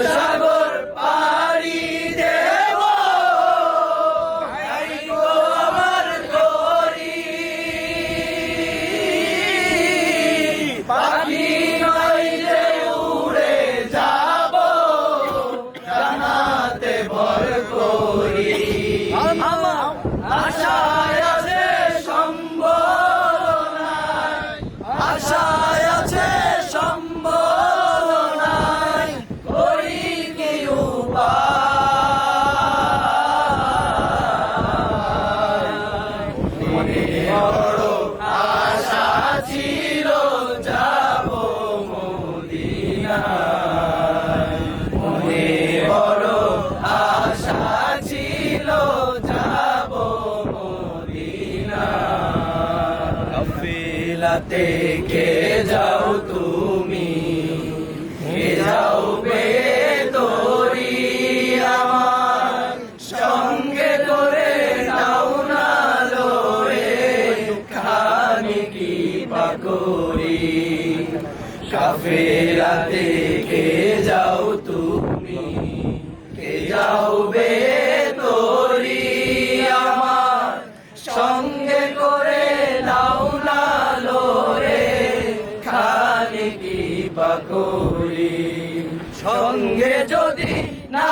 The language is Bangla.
সাগর পাড়ি দেব গো আমার তরি পাখি নইলে উড়ে যাব জানাতে ভর করি আশায় আছে সম্বলনায় আশায় আছে সম্বলনায় করি কি উপায় মনে বড় আশা ছিল যাব মদিনায় মনে বড় আশা ছিল যাব মদিনায় কাফেলাতে কে যাও তুমি কে যাও বে তোরি আমার সঙ্গে করে নাও না লয়ে খানি কি পাকরি কাফেলাতে কে যাও তুমি কে যাও বে তোরি আমার সঙ্গে করে নাও না লয়ে খানি কি পাকরি সঙ্গে যদি না